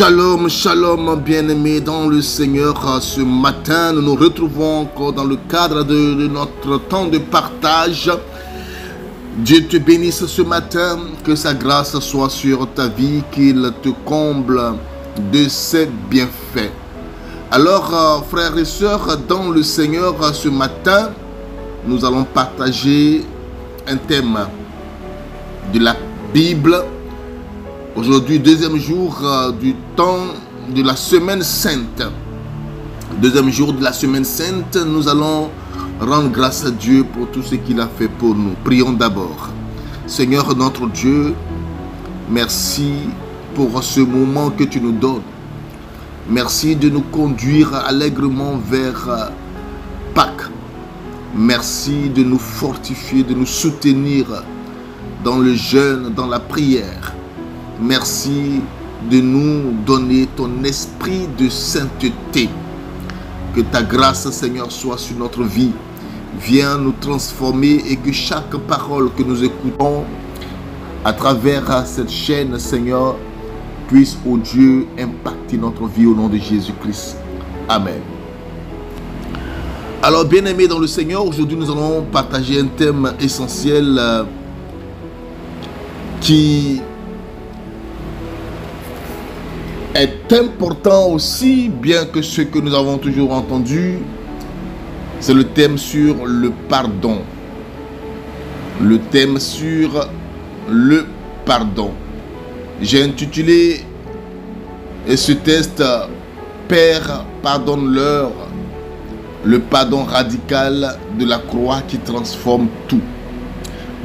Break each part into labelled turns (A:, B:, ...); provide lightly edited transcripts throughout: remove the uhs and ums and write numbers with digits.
A: Shalom, shalom, bien-aimés dans le Seigneur. Ce matin, nous nous retrouvons encore dans le cadre de notre temps de partage. Dieu te bénisse ce matin, que sa grâce soit sur ta vie, qu'il te comble de ses bienfaits. Alors, frères et sœurs, dans le Seigneur, ce matin, nous allons partager un thème de la Bible. Aujourd'hui, deuxième jour du temps de la semaine sainte. Deuxième jour de la semaine sainte, nous allons rendre grâce à Dieu pour tout ce qu'il a fait pour nous. Prions d'abord. Seigneur notre Dieu, merci pour ce moment que tu nous donnes. Merci de nous conduire allègrement vers Pâques. Merci de nous fortifier, de nous soutenir dans le jeûne, dans la prière. Merci de nous donner ton esprit de sainteté. Que ta grâce, Seigneur, soit sur notre vie. Viens nous transformer et que chaque parole que nous écoutons à travers cette chaîne, Seigneur, puisse, ô Dieu, impacter notre vie au nom de Jésus-Christ. Amen. Alors, bien-aimés dans le Seigneur, aujourd'hui nous allons partager un thème essentiel qui est important aussi, bien que ce que nous avons toujours entendu, c'est le thème sur le pardon. Le thème sur le pardon. J'ai intitulé ce texte « Père, pardonne-leur » le pardon radical de la croix qui transforme tout.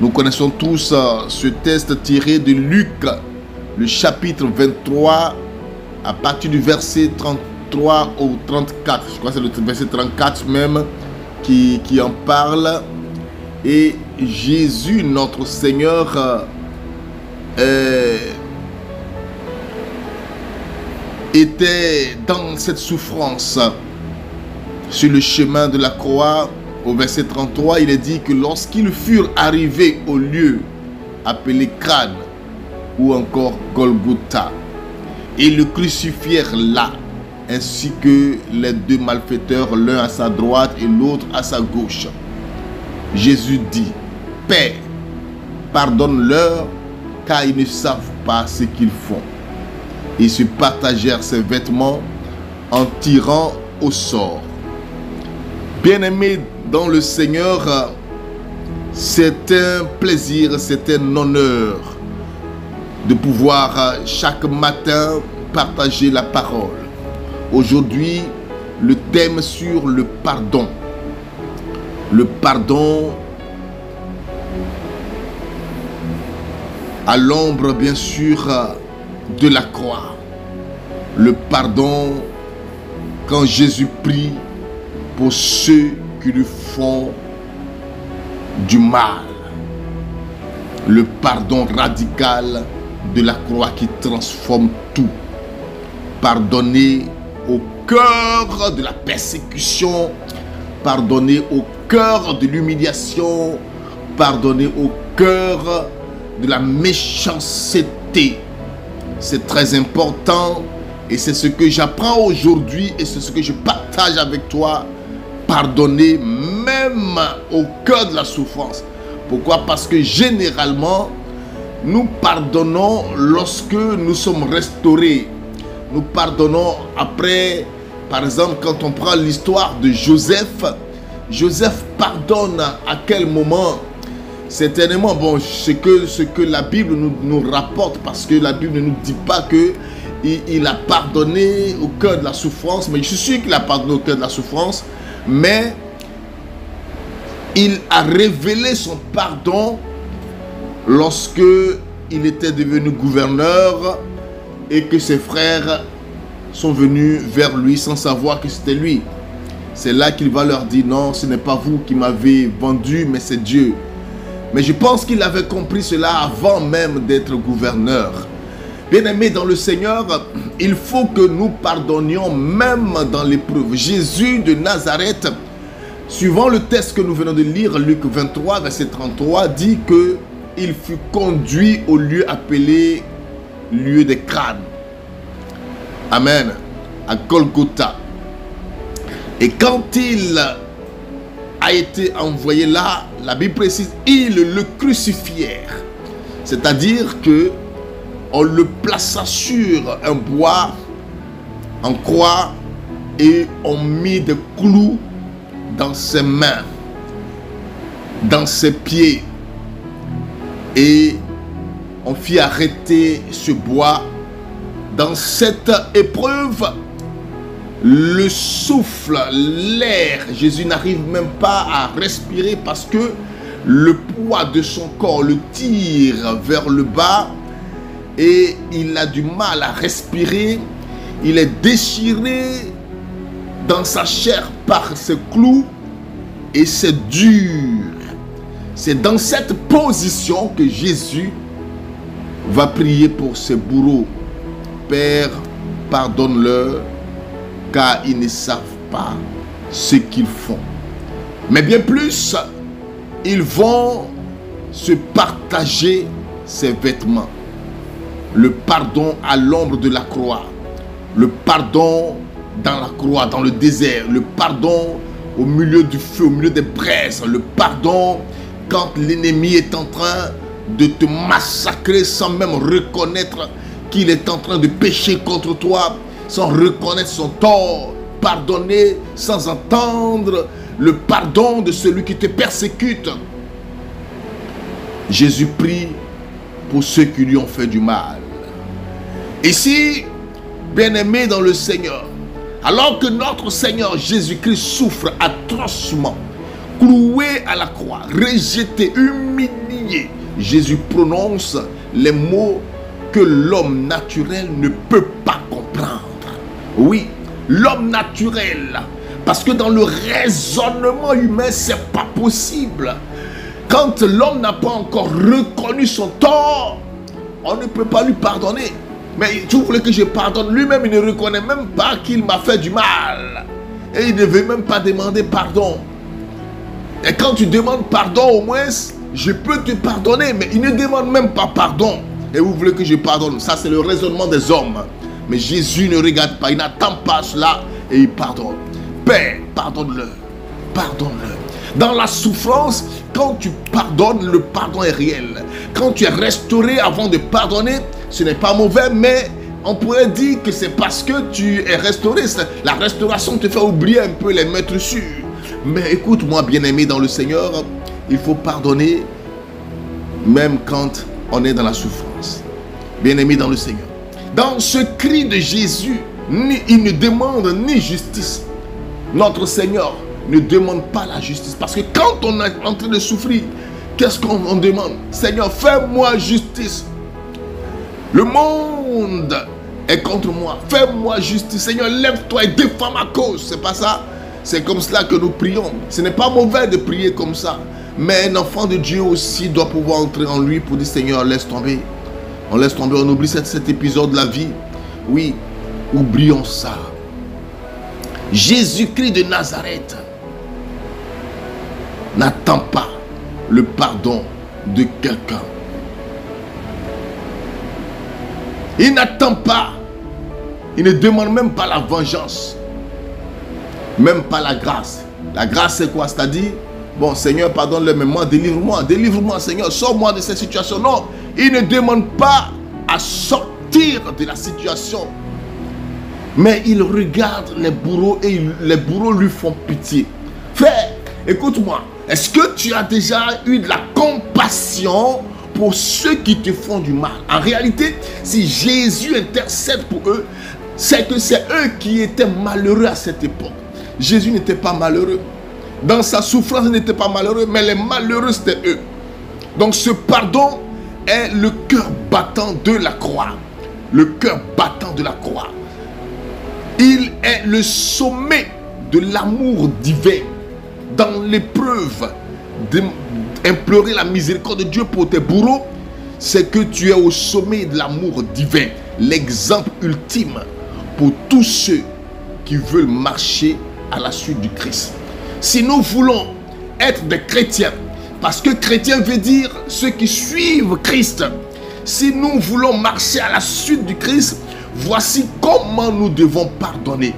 A: Nous connaissons tous ce texte tiré de Luc, le chapitre 23, à partir du verset 33 au 34. Je crois que c'est le verset 34 même qui en parle. Et Jésus, notre Seigneur, était dans cette souffrance sur le chemin de la croix. Au verset 33, il est dit que lorsqu'ils furent arrivés au lieu appelé Crâne ou encore Golgotha, ils le crucifièrent là, ainsi que les deux malfaiteurs, l'un à sa droite et l'autre à sa gauche. Jésus dit, « Père, pardonne-leur, car ils ne savent pas ce qu'ils font. » Ils se partagèrent ses vêtements en tirant au sort. Bien-aimés dans le Seigneur, c'est un plaisir, c'est un honneur de pouvoir chaque matin partager la parole. Aujourd'hui, le thème sur le pardon. Le pardon à l'ombre, bien sûr, de la croix. Le pardon quand Jésus prie pour ceux qui lui font du mal. Le pardon radical de la croix qui transforme tout. Pardonner au cœur de la persécution, pardonner au cœur de l'humiliation, pardonner au cœur de la méchanceté. C'est très important et c'est ce que j'apprends aujourd'hui et c'est ce que je partage avec toi. Pardonner même au cœur de la souffrance. Pourquoi? Parce que généralement, nous pardonnons lorsque nous sommes restaurés. Nous pardonnons après, par exemple, quand on prend l'histoire de Joseph. Joseph pardonne à quel moment? Certainement, bon, ce que la Bible nous rapporte, parce que la Bible ne nous dit pas qu'il a pardonné au cœur de la souffrance, mais je suis sûr qu'il a pardonné au cœur de la souffrance, mais il a révélé son pardon lorsque il était devenu gouverneur et que ses frères sont venus vers lui sans savoir que c'était lui. C'est là qu'il va leur dire, non, ce n'est pas vous qui m'avez vendu, mais c'est Dieu. Mais je pense qu'il avait compris cela avant même d'être gouverneur. Bien-aimés dans le Seigneur, il faut que nous pardonnions même dans l'épreuve. Jésus de Nazareth, suivant le texte que nous venons de lire, Luc 23, verset 33, dit qu'il fut conduit au lieu appelé lieu des crânes. Amen. À Golgotha. Et quand il a été envoyé là, la Bible précise, ils le crucifièrent. C'est-à-dire que on le plaça sur un bois en croix et on mit des clous dans ses mains, dans ses pieds, et on fit arrêter ce bois. Dans cette épreuve, le souffle, l'air, Jésus n'arrive même pas à respirer parce que le poids de son corps le tire vers le bas et il a du mal à respirer. Il est déchiré dans sa chair par ces clous et c'est dur. C'est dans cette position que Jésus va prier pour ses bourreaux. Père, pardonne-leur, car ils ne savent pas ce qu'ils font. Mais bien plus, ils vont se partager ses vêtements. Le pardon à l'ombre de la croix. Le pardon dans la croix, dans le désert. Le pardon au milieu du feu, au milieu des braises. Le pardon quand l'ennemi est en train de te massacrer sans même reconnaître qu'il est en train de pécher contre toi, sans reconnaître son tort. Pardonner sans entendre le pardon de celui qui te persécute. Jésus prie pour ceux qui lui ont fait du mal. Ici, bien-aimés dans le Seigneur, alors que notre Seigneur Jésus-Christ souffre atrocement, cloué à la croix, rejeté, humilié, Jésus prononce les mots que l'homme naturel ne peut pas comprendre. Oui, l'homme naturel, parce que dans le raisonnement humain, c'est pas possible. Quand l'homme n'a pas encore reconnu son tort, on ne peut pas lui pardonner. Mais tu voulais que je pardonne, lui-même il ne reconnaît même pas qu'il m'a fait du mal. Et il ne veut même pas demander pardon. Et quand tu demandes pardon, au moins, je peux te pardonner, mais il ne demande même pas pardon. Et vous voulez que je pardonne. Ça, c'est le raisonnement des hommes. Mais Jésus ne regarde pas, il n'attend pas cela et il pardonne. Père, pardonne-le. Pardonne-le. Dans la souffrance, quand tu pardonnes, le pardon est réel. Quand tu es restauré avant de pardonner, ce n'est pas mauvais, mais on pourrait dire que c'est parce que tu es restauré. La restauration te fait oublier un peu les maîtres sûrs. Mais écoute-moi, bien-aimé dans le Seigneur, il faut pardonner même quand on est dans la souffrance. Bien-aimé dans le Seigneur. Dans ce cri de Jésus, il ne demande ni justice. Notre Seigneur ne demande pas la justice. Parce que quand on est en train de souffrir, qu'est-ce qu'on demande? Seigneur, fais-moi justice. Le monde est contre moi. Fais-moi justice. Seigneur, lève-toi et défends ma cause. C'est pas ça? C'est comme cela que nous prions. Ce n'est pas mauvais de prier comme ça. Mais un enfant de Dieu aussi doit pouvoir entrer en lui pour dire Seigneur, laisse tomber. On laisse tomber, on oublie cet épisode de la vie. Oui, oublions ça. Jésus-Christ de Nazareth n'attend pas le pardon de quelqu'un. Il n'attend pas. Il ne demande même pas la vengeance. Même pas la grâce. La grâce c'est quoi? C'est-à-dire, bon Seigneur, pardonne-le, mais moi, délivre-moi. Délivre-moi Seigneur, sors-moi de cette situation. Non, il ne demande pas à sortir de la situation. Mais il regarde les bourreaux et les bourreaux lui font pitié. Frère, écoute-moi. Est-ce que tu as déjà eu de la compassion pour ceux qui te font du mal? En réalité, si Jésus intercède pour eux, c'est que c'est eux qui étaient malheureux à cette époque. Jésus n'était pas malheureux. Dans sa souffrance, il n'était pas malheureux, mais les malheureux, c'était eux. Donc ce pardon est le cœur battant de la croix. Le cœur battant de la croix. Il est le sommet de l'amour divin. Dans l'épreuve d'implorer la miséricorde de Dieu pour tes bourreaux, c'est que tu es au sommet de l'amour divin. L'exemple ultime pour tous ceux qui veulent marcher à la suite du Christ. Si nous voulons être des chrétiens, parce que chrétien veut dire ceux qui suivent Christ, si nous voulons marcher à la suite du Christ, Voici comment nous devons pardonner.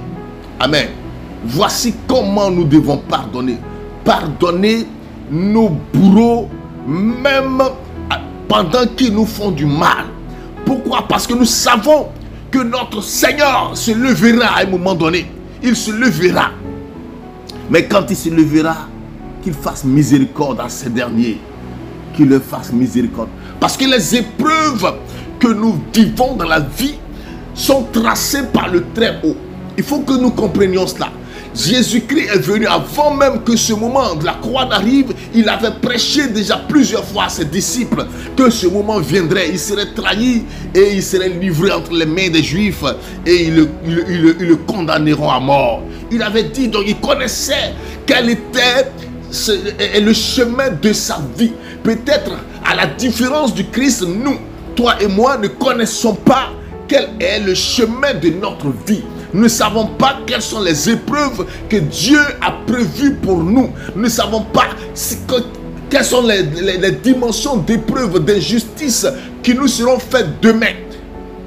A: Amen. Voici comment nous devons pardonner. Pardonner nos bourreaux, même pendant qu'ils nous font du mal. Pourquoi? Parce que nous savons que notre Seigneur se levera à un moment donné. Il se levera. Mais quand il se levera, qu'il fasse miséricorde à ces derniers. Qu'il leur fasse miséricorde. Parce que les épreuves que nous vivons dans la vie sont tracées par le très haut. Il faut que nous comprenions cela. Jésus-Christ est venu avant même que ce moment de la croix n'arrive. Il avait prêché déjà plusieurs fois à ses disciples que ce moment viendrait. Il serait trahi et il serait livré entre les mains des Juifs et ils le condamneront à mort. Il avait dit, donc il connaissait quel était le chemin de sa vie. Peut-être à la différence du Christ, nous, toi et moi, ne connaissons pas quel est le chemin de notre vie. Nous ne savons pas quelles sont les épreuves que Dieu a prévues pour nous. Nous ne savons pas quelles sont les dimensions d'épreuves, d'injustice qui nous seront faites demain.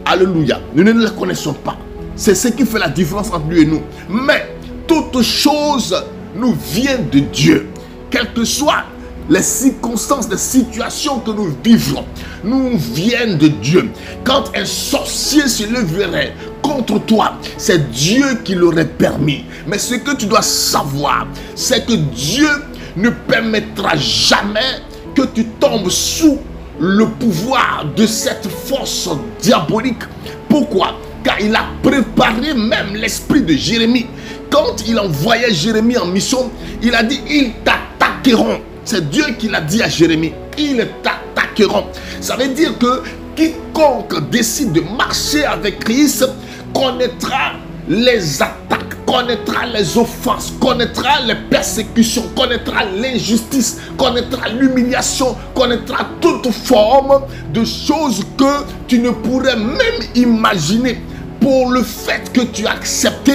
A: Alléluia. Nous ne les connaissons pas. C'est ce qui fait la différence entre lui et nous. Mais toute chose nous vient de Dieu. Quelles que soient les circonstances, les situations que nous vivons, nous viennent de Dieu. Quand un sorcier se leverait contre toi, c'est Dieu qui l'aurait permis. Mais ce que tu dois savoir, c'est que Dieu ne permettra jamais que tu tombes sous le pouvoir de cette force diabolique. Pourquoi? Car il a préparé même l'esprit de Jérémie. Quand il envoyait Jérémie en mission, il a dit, ils t'attaqueront. C'est Dieu qui l'a dit à Jérémie. Ils t'attaqueront. Ça veut dire que quiconque décide de marcher avec Christ connaîtra les attaques, connaîtra les offenses, connaîtra les persécutions, connaîtra l'injustice, connaîtra l'humiliation, connaîtra toute forme de choses que tu ne pourrais même imaginer pour le fait que tu as accepté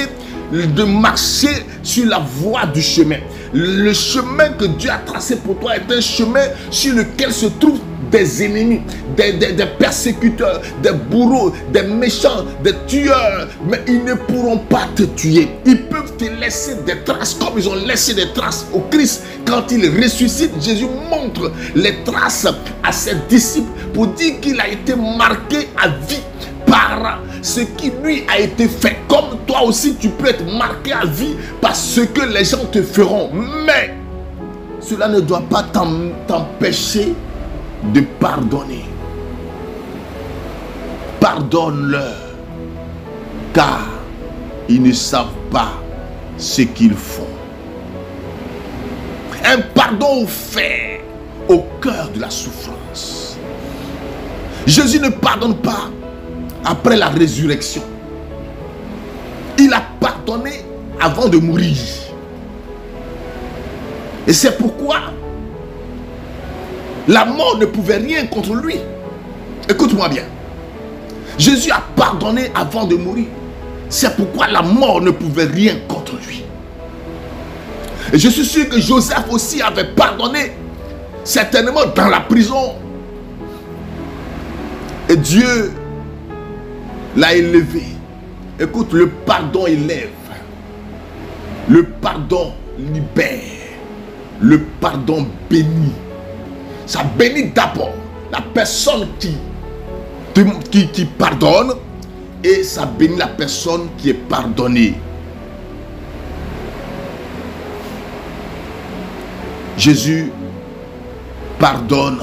A: de marcher sur la voie du chemin. Le chemin que Dieu a tracé pour toi est un chemin sur lequel se trouvent des ennemis, des persécuteurs, des bourreaux, des méchants, des tueurs. Mais ils ne pourront pas te tuer. Ils peuvent te laisser des traces comme ils ont laissé des traces au Christ. Quand il ressuscite, Jésus montre les traces à ses disciples pour dire qu'il a été marqué à vie par ce qui lui a été fait. Comme toi aussi tu peux être marqué à vie par ce que les gens te feront. Mais cela ne doit pas t'empêcher de pardonner. Pardonne-leur, car ils ne savent pas ce qu'ils font. Un pardon offert au cœur de la souffrance. Jésus ne pardonne pas après la résurrection. Il a pardonné avant de mourir. Et c'est pourquoi la mort ne pouvait rien contre lui. Écoute-moi bien. Jésus a pardonné avant de mourir. C'est pourquoi la mort ne pouvait rien contre lui. Et je suis sûr que Joseph aussi avait pardonné, certainement dans la prison. Et Dieu l'a élevé. Écoute, le pardon élève. Le pardon libère. Le pardon bénit. Ça bénit d'abord la personne qui pardonne, et ça bénit la personne qui est pardonnée. Jésus pardonne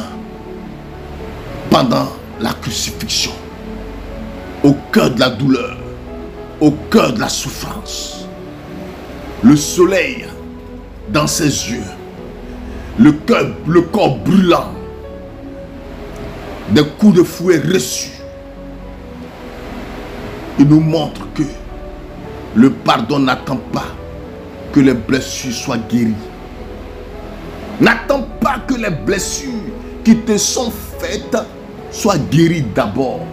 A: pendant la crucifixion, au cœur de la douleur, au cœur de la souffrance. Le soleil dans ses yeux, le corps brûlant, des coups de fouet reçus. Il nous montre que le pardon n'attend pas que les blessures soient guéries. N'attends pas que les blessures qui te sont faites soient guéries d'abord.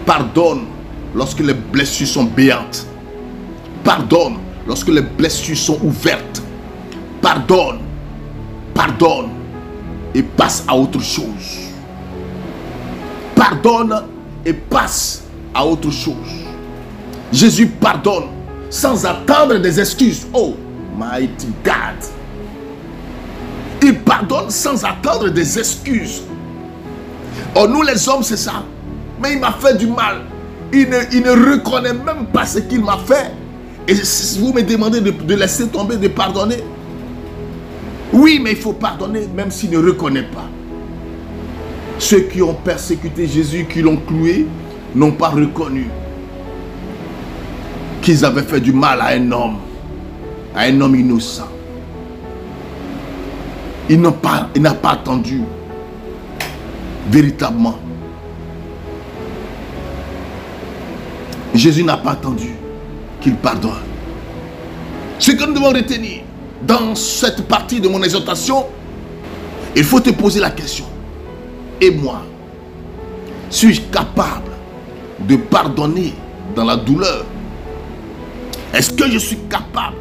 A: Pardonne lorsque les blessures sont béantes. Pardonne lorsque les blessures sont ouvertes. Pardonne. Pardonne et passe à autre chose. Pardonne et passe à autre chose. Jésus pardonne sans attendre des excuses. Oh, mighty God. Il pardonne sans attendre des excuses. Oh, nous les hommes, c'est ça. Mais il m'a fait du mal. Il ne reconnaît même pas ce qu'il m'a fait. Et si vous me demandez de laisser tomber, de pardonner. Oui, mais il faut pardonner même s'il ne reconnaît pas. Ceux qui ont persécuté Jésus, qui l'ont cloué, n'ont pas reconnu qu'ils avaient fait du mal à un homme innocent. Il n'a pas attendu véritablement. Jésus n'a pas attendu qu'il pardonne. Ce que nous devons retenir dans cette partie de mon exhortation, il faut te poser la question. Et moi, suis-je capable de pardonner dans la douleur? Est-ce que je suis capable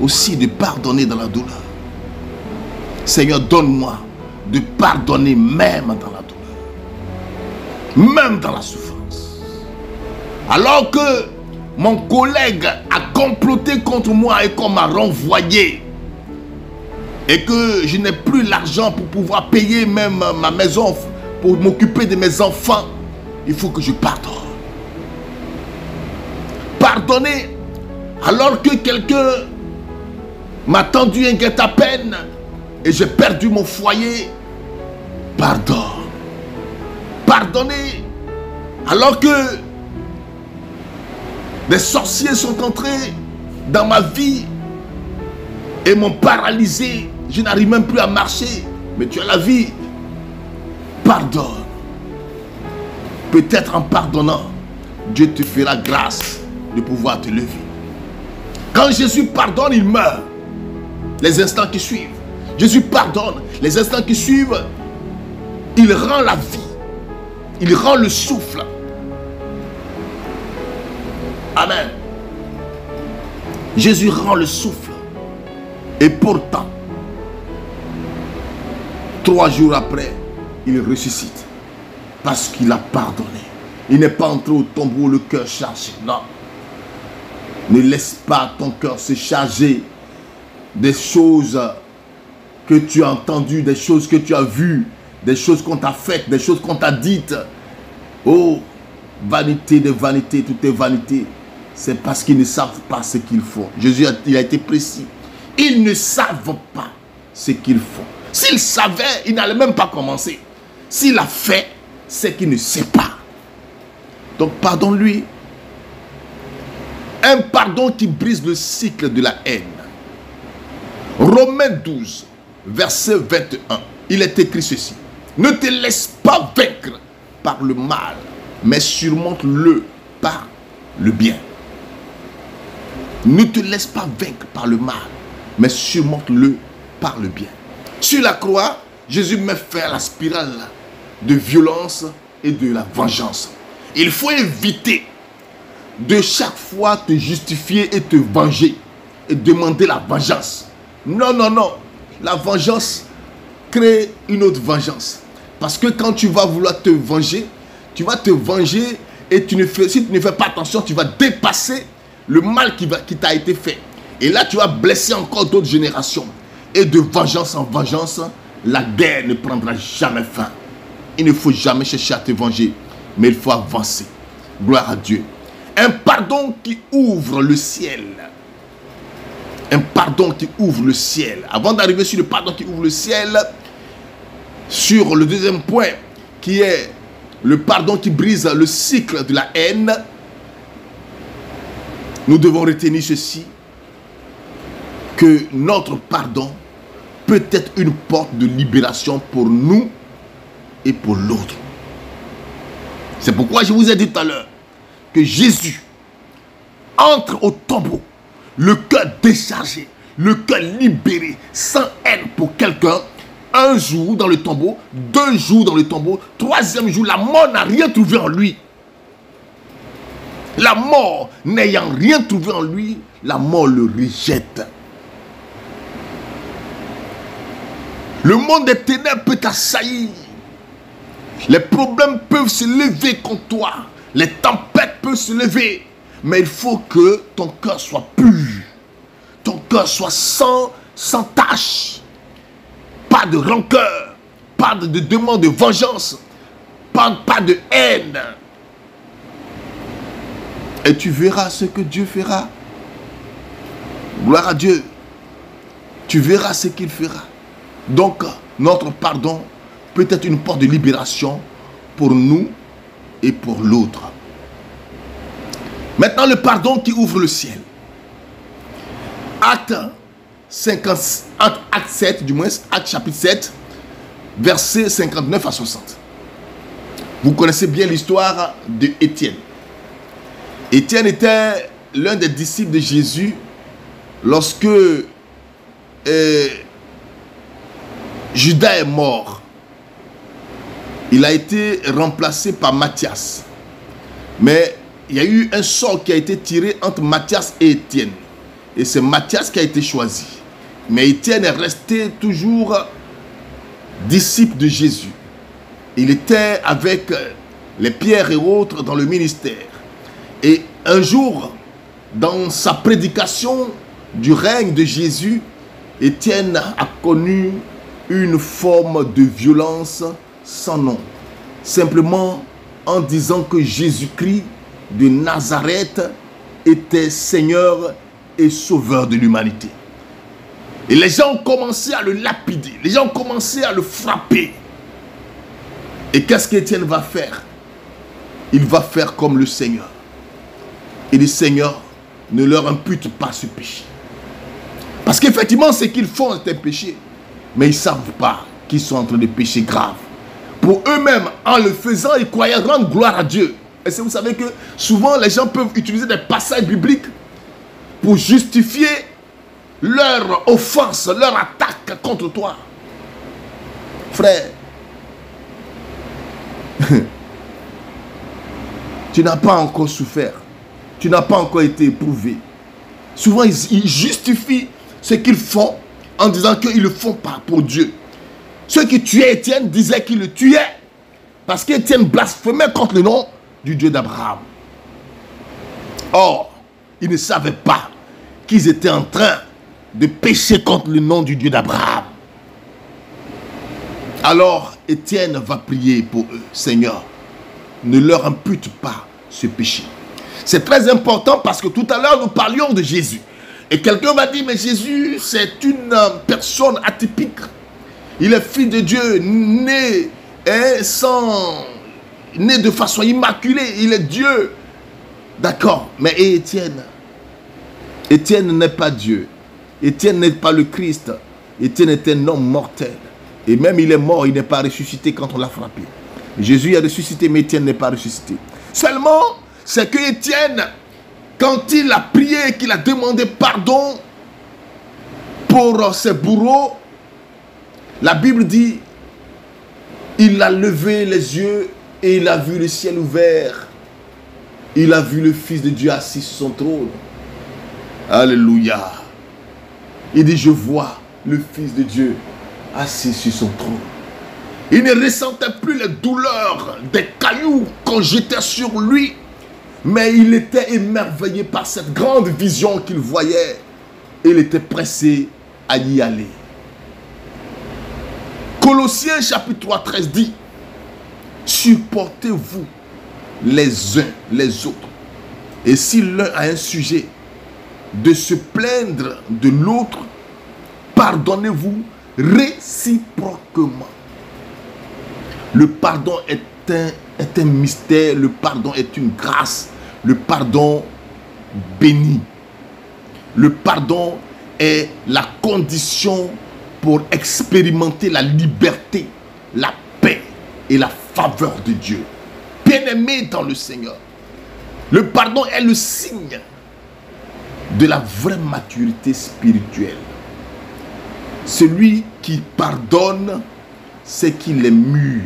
A: aussi de pardonner dans la douleur? Seigneur, donne-moi de pardonner même dans la douleur, même dans la souffrance. Alors que mon collègue a comploté contre moi et qu'on m'a renvoyé, et que je n'ai plus l'argent pour pouvoir payer même ma maison, pour m'occuper de mes enfants, il faut que je pardonne. Pardonner alors que quelqu'un m'a tendu un guet-apens et j'ai perdu mon foyer. Pardonne. Pardonner alors que des sorciers sont entrés dans ma vie et m'ont paralysé. Je n'arrive même plus à marcher. Mais tu as la vie. Pardonne. Peut-être en pardonnant, Dieu te fera grâce de pouvoir te lever. Quand Jésus pardonne, il meurt. Les instants qui suivent. Jésus pardonne. Les instants qui suivent, il rend la vie. Il rend le souffle. Amen. Jésus rend le souffle. Et pourtant, 3 jours après, il ressuscite. Parce qu'il a pardonné. Il n'est pas entré au tombeau le cœur chargé. Non. Ne laisse pas ton cœur se charger des choses que tu as entendues, des choses que tu as vues, des choses qu'on t'a faites, des choses qu'on t'a dites. Oh, vanité de vanité, tout est vanité. C'est parce qu'ils ne savent pas ce qu'ils font. Jésus il a été précis. Ils ne savent pas ce qu'ils font. S'il savait, il n'allait même pas commencer. S'il a fait, c'est qu'il ne sait pas. Donc pardonne-lui. Un pardon qui brise le cycle de la haine. Romains 12, verset 21. Il est écrit ceci. Ne te laisse pas vaincre par le mal, mais surmonte-le par le bien. Ne te laisse pas vaincre par le mal, mais surmonte-le par le bien. Sur la croix, Jésus met fin à la spirale de violence et de la vengeance. Il faut éviter de chaque fois te justifier et te venger et demander la vengeance. Non, non, non. La vengeance crée une autre vengeance. Parce que quand tu vas vouloir te venger, tu vas te venger et si tu ne fais pas attention, tu vas dépasser le mal qui t'a été fait. Et là, tu vas blesser encore d'autres générations. Et de vengeance en vengeance, la guerre ne prendra jamais fin. Il ne faut jamais chercher à te venger, mais il faut avancer. Gloire à Dieu. Un pardon qui ouvre le ciel. Un pardon qui ouvre le ciel. Avant d'arriver sur le pardon qui ouvre le ciel, sur le deuxième point, qui est le pardon qui brise le cycle de la haine, nous devons retenir ceci, que notre pardon peut être une porte de libération pour nous et pour l'autre. C'est pourquoi je vous ai dit tout à l'heure que Jésus entre au tombeau, le cœur déchargé, le cœur libéré, sans haine pour quelqu'un. Un jour dans le tombeau, 2 jours dans le tombeau, 3e jour, la mort n'a rien trouvé en lui. La mort n'ayant rien trouvé en lui, la mort le rejette. Le monde des ténèbres peut t'assaillir. Les problèmes peuvent se lever contre toi. Les tempêtes peuvent se lever. Mais il faut que ton cœur soit pur. Ton cœur soit sans tache. Pas de rancœur. Pas de demande de vengeance. Pas de haine. Et tu verras ce que Dieu fera. Gloire à Dieu. Tu verras ce qu'il fera. Donc, notre pardon peut être une porte de libération pour nous et pour l'autre. Maintenant, le pardon qui ouvre le ciel. Acte 7, du moins, Acte chapitre 7, versets 59 à 60. Vous connaissez bien l'histoire de Étienne. Étienne était l'un des disciples de Jésus lorsque Judas est mort. Il a été remplacé par Matthias. Mais il y a eu un sort qui a été tiré entre Matthias et Étienne. Et c'est Matthias qui a été choisi. Mais Étienne est resté toujours disciple de Jésus. Il était avec les Pierre et autres dans le ministère. Et un jour, dans sa prédication du règne de Jésus, Étienne a connu une forme de violence sans nom. Simplement en disant que Jésus-Christ de Nazareth était Seigneur et Sauveur de l'humanité. Et les gens ont commencé à le lapider. Les gens ont commencé à le frapper. Et qu'est-ce qu'Étienne va faire? Il va faire comme le Seigneur. Il dit, Seigneur, ne leur impute pas ce péché. Parce qu'effectivement, ce qu'ils font est un péché. Mais ils ne savent pas qu'ils sont en train de pécher grave. Pour eux-mêmes, en le faisant, ils croyaient rendre gloire à Dieu. Et vous savez que souvent, les gens peuvent utiliser des passages bibliques pour justifier leur offense, leur attaque contre toi. Frère, tu n'as pas encore souffert. Tu n'as pas encore été éprouvé. Souvent, ils justifient ce qu'ils font en disant qu'ils ne le font pas pour Dieu. Ceux qui tuaient Étienne disaient qu'ils le tuaient parce qu'Étienne blasphémait contre le nom du Dieu d'Abraham. Or, ils ne savaient pas qu'ils étaient en train de pécher contre le nom du Dieu d'Abraham. Alors, Étienne va prier pour eux. Seigneur, ne leur impute pas ce péché. C'est très important parce que tout à l'heure, nous parlions de Jésus. Et quelqu'un m'a dit, mais Jésus, c'est une personne atypique. Il est fils de Dieu, né de façon immaculée. Il est Dieu. D'accord. Mais Étienne n'est pas Dieu. Étienne n'est pas le Christ. Étienne est un homme mortel. Et même il est mort, il n'est pas ressuscité quand on l'a frappé. Jésus est ressuscité, mais Étienne n'est pas ressuscité. Seulement, c'est que Étienne, quand il a prié, qu'il a demandé pardon pour ses bourreaux, la Bible dit, il a levé les yeux et il a vu le ciel ouvert. Il a vu le Fils de Dieu assis sur son trône. Alléluia. Il dit, je vois le Fils de Dieu assis sur son trône. Il ne ressentait plus les douleurs des cailloux qu'on jetait sur lui. Mais il était émerveillé par cette grande vision qu'il voyait. Et il était pressé à y aller. Colossiens chapitre 3, 13 dit, supportez-vous les uns les autres. Et si l'un a un sujet, de se plaindre de l'autre, pardonnez-vous réciproquement. Le pardon est un mystère, le pardon est une grâce, le pardon bénit. Le pardon est la condition pour expérimenter la liberté, la paix et la faveur de Dieu. Bien-aimé dans le Seigneur, le pardon est le signe de la vraie maturité spirituelle. Celui qui pardonne, c'est qu'il est mûr,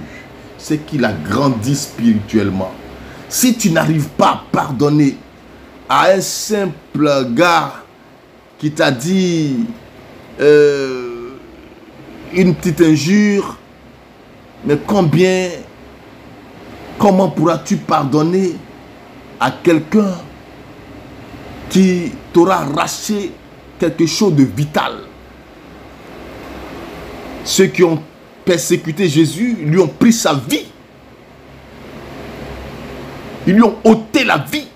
A: c'est qu'il a grandi spirituellement. Si tu n'arrives pas à pardonner à un simple gars qui t'a dit une petite injure, mais comment pourras-tu pardonner à quelqu'un qui t'aura arraché quelque chose de vital. Ceux qui ont persécuté Jésus lui ont pris sa vie. Ils lui ont ôté la vie.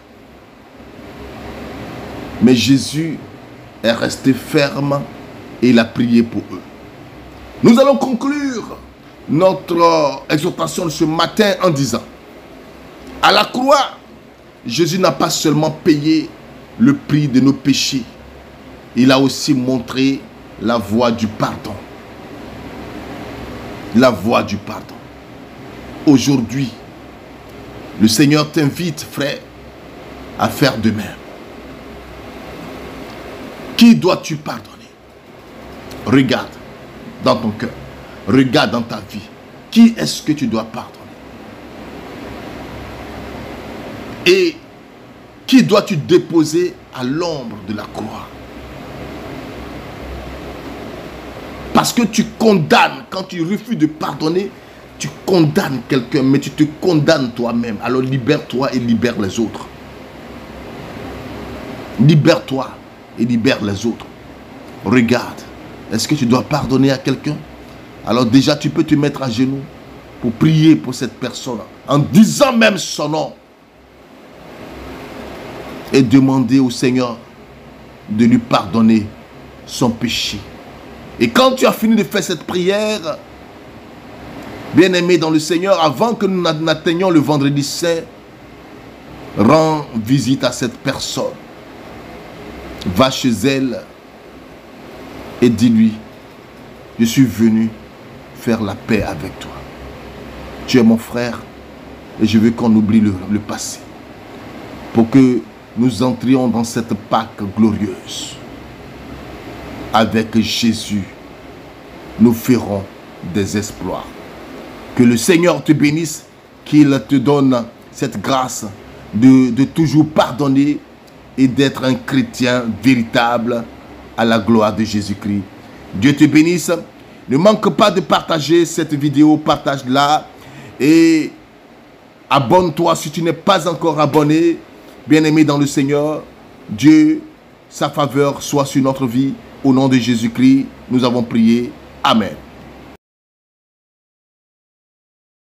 A: Mais Jésus est resté ferme et il a prié pour eux. Nous allons conclure notre exhortation de ce matin en disant: à la croix, Jésus n'a pas seulement payé le prix de nos péchés, il a aussi montré la voie du pardon. La voie du pardon. Aujourd'hui, le Seigneur t'invite, frère, à faire de même. Qui dois-tu pardonner? Regarde dans ton cœur. Regarde dans ta vie. Qui est-ce que tu dois pardonner? Et qui dois-tu déposer à l'ombre de la croix? Parce que tu condamnes, quand tu refuses de pardonner, tu condamnes quelqu'un, mais tu te condamnes toi-même. Alors libère-toi et libère les autres. Libère-toi et libère les autres. Regarde, est-ce que tu dois pardonner à quelqu'un? Alors déjà, tu peux te mettre à genoux pour prier pour cette personne, en disant même son nom. Et demander au Seigneur de lui pardonner son péché. Et quand tu as fini de faire cette prière, bien-aimé dans le Seigneur, avant que nous n'atteignions le vendredi saint, rends visite à cette personne. Va chez elle et dis-lui: je suis venu faire la paix avec toi. Tu es mon frère et je veux qu'on oublie le passé. Pour que nous entrions dans cette Pâque glorieuse. Avec Jésus, nous ferons des exploits. Que le Seigneur te bénisse, qu'il te donne cette grâce de toujours pardonner et d'être un chrétien véritable à la gloire de Jésus-Christ. Dieu te bénisse. Ne manque pas de partager cette vidéo, partage-la et abonne-toi si tu n'es pas encore abonné. Bien-aimé dans le Seigneur, Dieu, sa faveur soit sur notre vie. Au nom de Jésus-Christ, nous avons prié. Amen.